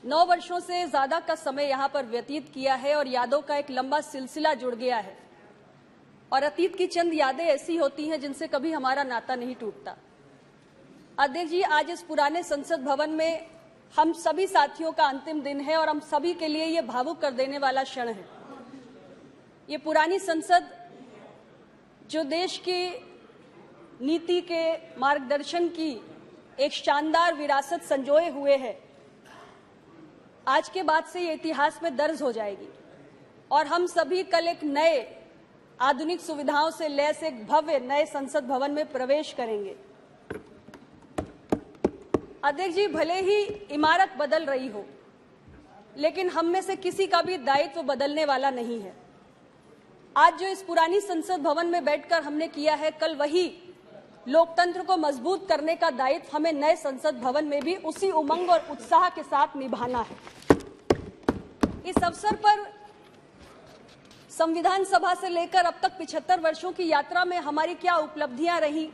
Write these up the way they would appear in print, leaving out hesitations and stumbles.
9 वर्षों से ज्यादा का समय यहाँ पर व्यतीत किया है और यादों का एक लंबा सिलसिला जुड़ गया है। और अतीत की चंद यादें ऐसी होती हैं जिनसे कभी हमारा नाता नहीं टूटता। अध्यक्ष जी, आज इस पुराने संसद भवन में हम सभी साथियों का अंतिम दिन है और हम सभी के लिए ये भावुक कर देने वाला क्षण है। ये पुरानी संसद जो देश की नीति के मार्गदर्शन की एक शानदार विरासत संजोए हुए है, आज के बाद से ये इतिहास में दर्ज हो जाएगी और हम सभी कल एक नए आधुनिक सुविधाओं से लैस एक भव्य नए संसद भवन में प्रवेश करेंगे। अध्यक्ष जी, भले ही इमारत बदल रही हो, लेकिन हम में से किसी का भी दायित्व बदलने वाला नहीं है। आज जो इस पुरानी संसद भवन में बैठकर हमने किया है, कल वही लोकतंत्र को मजबूत करने का दायित्व हमें नए संसद भवन में भी उसी उमंग और उत्साह के साथ निभाना है। इस अवसर पर संविधान सभा से लेकर अब तक 75 वर्षों की यात्रा में हमारी क्या उपलब्धियां रही,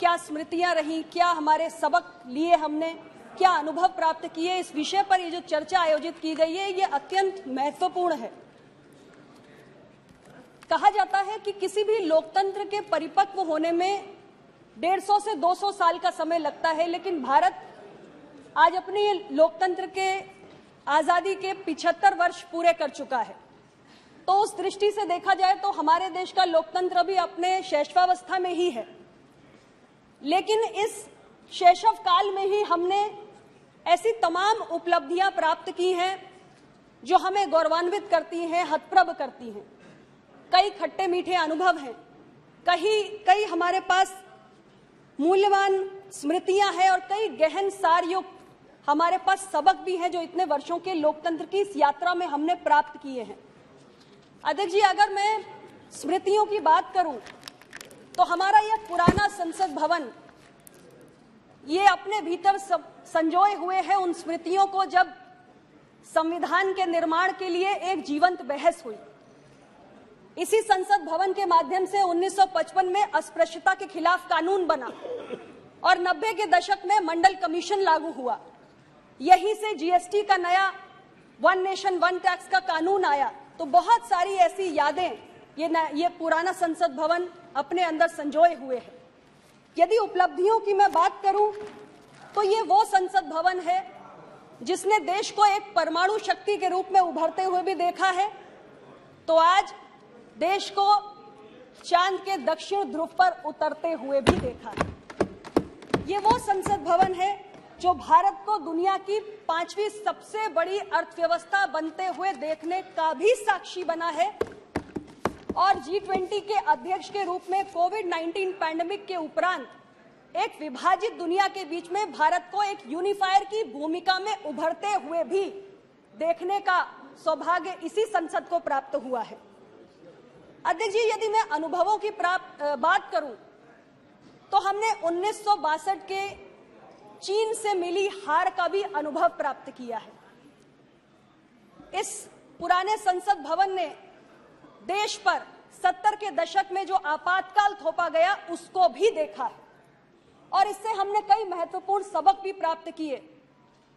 क्या स्मृतियां रही, क्या हमारे सबक लिए हमने, क्या अनुभव प्राप्त किए, इस विषय पर ये जो चर्चा आयोजित की गई है, ये अत्यंत महत्वपूर्ण है। कहा जाता है कि किसी भी लोकतंत्र के परिपक्व होने में 150 से 200 साल का समय लगता है, लेकिन भारत आज अपने लोकतंत्र के आजादी के 75 वर्ष पूरे कर चुका है। तो उस दृष्टि से देखा जाए तो हमारे देश का लोकतंत्र भी अपने शैशवावस्था में ही है, लेकिन इस शैशव काल में ही हमने ऐसी तमाम उपलब्धियां प्राप्त की हैं जो हमें गौरवान्वित करती हैं, हतप्रभ करती हैं। कई खट्टे मीठे अनुभव हैं, कई हमारे पास मूल्यवान स्मृतियां हैं और कई गहन सारयुक्त हमारे पास सबक भी हैं जो इतने वर्षों के लोकतंत्र की इस यात्रा में हमने प्राप्त किए हैं। अध्यक्ष जी, अगर मैं स्मृतियों की बात करूं तो हमारा यह पुराना संसद भवन ये अपने भीतर संजोए हुए है उन स्मृतियों को जब संविधान के निर्माण के लिए एक जीवंत बहस हुई। इसी संसद भवन के माध्यम से 1955 में अस्पृश्यता के खिलाफ कानून बना और 90 के दशक में मंडल कमीशन लागू हुआ। यहीं से जीएसटी का नया वन नेशन वन टैक्स का कानून आया। तो बहुत सारी ऐसी यादें ये पुराना संसद भवन अपने अंदर संजोए हुए है। यदि उपलब्धियों की मैं बात करूं तो ये वो संसद भवन है जिसने देश को एक परमाणु शक्ति के रूप में उभरते हुए भी देखा है, तो आज देश को चांद के दक्षिण ध्रुव पर उतरते हुए भी देखा है। ये वो संसद भवन है जो भारत को दुनिया की 5वीं सबसे बड़ी अर्थव्यवस्था बनते हुए देखने का भी साक्षी बना है और G20 के अध्यक्ष के रूप में कोविड-19 पैंडेमिक के उपरांत एक विभाजित दुनिया के बीच में भारत को एक यूनिफायर की भूमिका में उभरते हुए भी देखने का सौभाग्य इसी संसद को प्राप्त हुआ है। अध्यक्ष जी, यदि मैं अनुभवों की बात करूं तो हमने 1962 के चीन से मिली हार का भी अनुभव प्राप्त किया है। इस पुराने संसद भवन ने देश पर 70 के दशक में जो आपातकाल थोपा गया उसको भी देखा है और इससे हमने कई महत्वपूर्ण सबक भी प्राप्त किए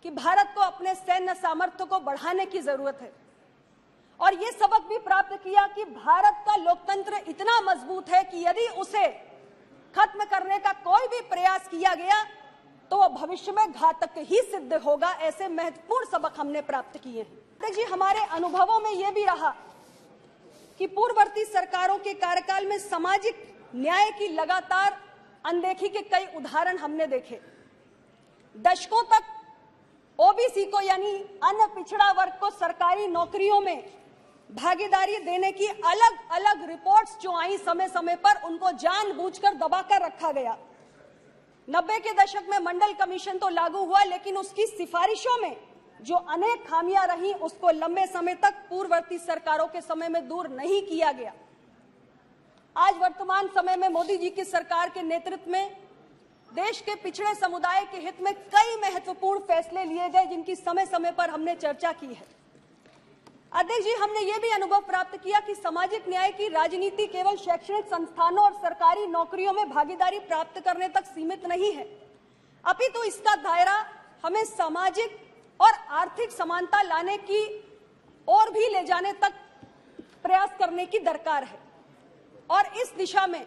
कि भारत को अपने सैन्य सामर्थ्य को बढ़ाने की जरूरत है और ये सबक भी प्राप्त किया कि भारत का लोकतंत्र इतना मजबूत है कि यदि उसे खत्म करने का कोई भी प्रयास किया गया तो वह भविष्य में घातक ही सिद्ध होगा। ऐसे महत्वपूर्ण सबक हमने प्राप्त किए हैं। जी, हमारे अनुभवों में यह भी रहा कि पूर्ववर्ती सरकारों के कार्यकाल में सामाजिक न्याय की लगातार अनदेखी के कई उदाहरण हमने देखे। दशकों तक ओबीसी को यानी अन्य पिछड़ा वर्ग को सरकारी नौकरियों में भागीदारी देने की अलग अलग रिपोर्ट्स जो आई, समय समय पर उनको जानबूझकर दबाकर रखा गया। 90 के दशक में मंडल कमीशन तो लागू हुआ, लेकिन उसकी सिफारिशों में जो अनेक खामियां रही उसको लंबे समय तक पूर्ववर्ती सरकारों के समय में दूर नहीं किया गया। आज वर्तमान समय में मोदी जी की सरकार के नेतृत्व में देश के पिछड़े समुदाय के हित में कई महत्वपूर्ण फैसले लिए गए जिनकी समय समय पर हमने चर्चा की है। अध्यक्ष जी, हमने ये भी अनुभव प्राप्त किया कि सामाजिक न्याय की राजनीति केवल शैक्षणिक संस्थानों और सरकारी नौकरियों में भागीदारी प्राप्त करने तक सीमित नहीं है, अपितु इसका दायरा हमें सामाजिक और आर्थिक समानता लाने की और भी ले जाने तक प्रयास करने की दरकार है। और इस दिशा में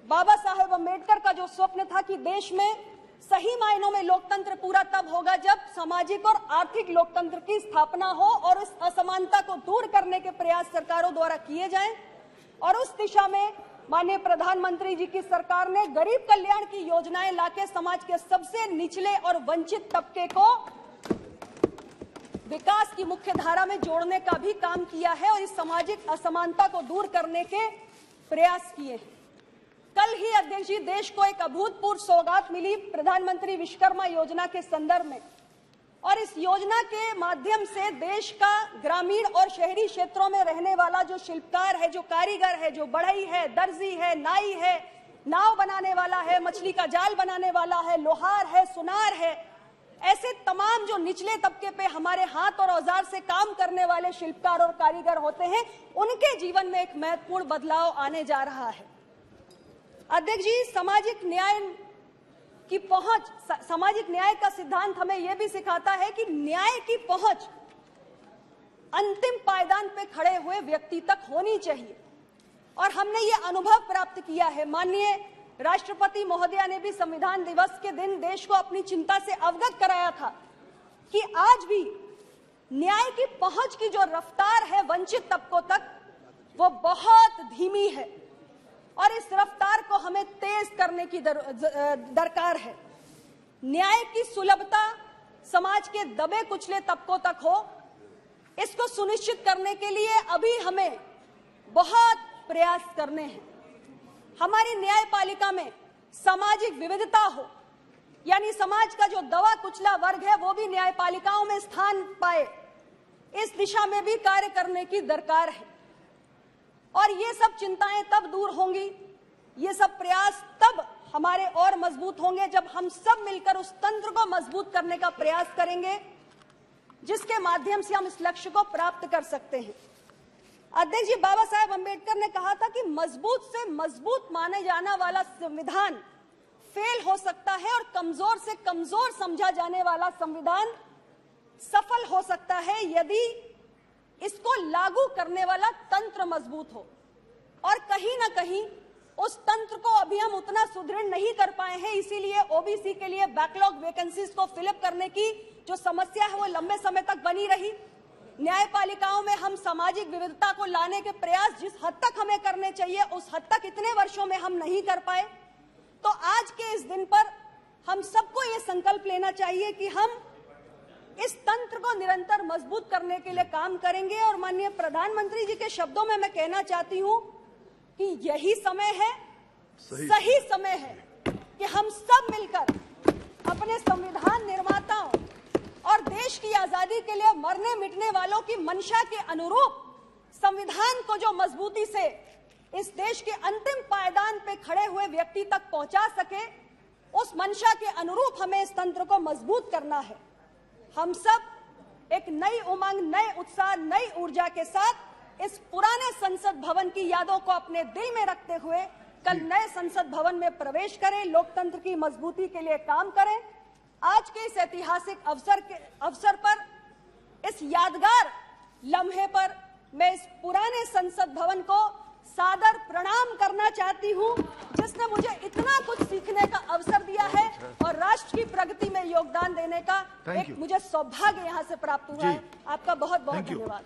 बाबा साहेब अम्बेडकर का जो स्वप्न था कि देश में सही मायनों में लोकतंत्र पूरा तब होगा जब सामाजिक और आर्थिक लोकतंत्र की स्थापना हो और इस असमानता को दूर करने के प्रयास सरकारों द्वारा किए जाएं। और उस दिशा में माननीय प्रधानमंत्री जी की सरकार ने गरीब कल्याण की योजनाएं लाके समाज के सबसे निचले और वंचित तबके को विकास की मुख्य धारा में जोड़ने का भी काम किया है और इस सामाजिक असमानता को दूर करने के प्रयास किए हैं। कल ही अध्यक्ष जी देश को एक अभूतपूर्व सौगात मिली प्रधानमंत्री विश्वकर्मा योजना के संदर्भ में, और इस योजना के माध्यम से देश का ग्रामीण और शहरी क्षेत्रों में रहने वाला जो शिल्पकार है, जो कारीगर है, जो बढ़ई है, दर्जी है, नाई है, नाव बनाने वाला है, मछली का जाल बनाने वाला है, लोहार है, सुनार है, ऐसे तमाम जो निचले तबके पे हमारे हाथ और औजार से काम करने वाले शिल्पकार और कारीगर होते हैं, उनके जीवन में एक महत्वपूर्ण बदलाव आने जा रहा है। अध्यक्ष जी, सामाजिक न्याय की पहुंच, सामाजिक न्याय का सिद्धांत हमें यह भी सिखाता है कि न्याय की पहुंच अंतिम पायदान पे खड़े हुए व्यक्ति तक होनी चाहिए। और हमने ये अनुभव प्राप्त किया है। माननीय राष्ट्रपति महोदया ने भी संविधान दिवस के दिन देश को अपनी चिंता से अवगत कराया था कि आज भी न्याय की पहुंच की जो रफ्तार है वंचित तबकों तक, वो बहुत धीमी है और इस रफ्तार को हमें तेज करने की दरकार है। न्याय की सुलभता समाज के दबे कुचले तबकों तक हो, इसको सुनिश्चित करने के लिए अभी हमें बहुत प्रयास करने हैं। हमारी न्यायपालिका में सामाजिक विविधता हो, यानी समाज का जो दबा कुचला वर्ग है वो भी न्यायपालिकाओं में स्थान पाए, इस दिशा में भी कार्य करने की दरकार है। और ये सब चिंताएं तब दूर होंगी, ये सब प्रयास तब हमारे और मजबूत होंगे जब हम सब मिलकर उस तंत्र को मजबूत करने का प्रयास करेंगे जिसके माध्यम से हम इस लक्ष्य को प्राप्त कर सकते हैं। अध्यक्ष जी, बाबा साहेब अम्बेडकर ने कहा था कि मजबूत से मजबूत माने जाने वाला संविधान फेल हो सकता है और कमजोर से कमजोर समझा जाने वाला संविधान सफल हो सकता है यदि इसको लागू करने वाला तंत्र मजबूत हो। और कहीं ना कहीं उस तंत्र को अभी हम उतना सुदृढ़ नहीं कर पाए हैं, इसीलिए ओबीसी के लिए बैकलॉग वैकेंसीज को फिलअप करने की जो समस्या है वो लंबे समय तक बनी रही। न्यायपालिकाओं में हम सामाजिक विविधता को लाने के प्रयास जिस हद तक हमें करने चाहिए उस हद तक इतने वर्षों में हम नहीं कर पाए। तो आज के इस दिन पर हम सबको ये संकल्प लेना चाहिए कि हम इस तंत्र को निरंतर मजबूत करने के लिए काम करेंगे। और माननीय प्रधानमंत्री जी के शब्दों में मैं कहना चाहती हूं कि यही समय है, सही समय है कि हम सब मिलकर अपने संविधान निर्माताओं और देश की आजादी के लिए मरने मिटने वालों की मंशा के अनुरूप संविधान को जो मजबूती से इस देश के अंतिम पायदान पे खड़े हुए व्यक्ति तक पहुंचा सके, उस मंशा के अनुरूप हमें इस तंत्र को मजबूत करना है। हम सब एक नई उमंग, नए उत्साह, नई ऊर्जा के साथ इस पुराने संसद भवन की यादों को अपने दिल में रखते हुए कल नए संसद भवन में प्रवेश करें, लोकतंत्र की मजबूती के लिए काम करें। आज के इस ऐतिहासिक अवसर पर, इस यादगार लम्हे पर मैं इस पुराने संसद भवन को सादर प्रणाम करना चाहती हूं, जिसने मुझे इतना कुछ सीखने का अवसर दिया है और राष्ट्र की प्रगति में योगदान देने का एक मुझे सौभाग्य यहां से प्राप्त हुआ है। आपका बहुत बहुत धन्यवाद।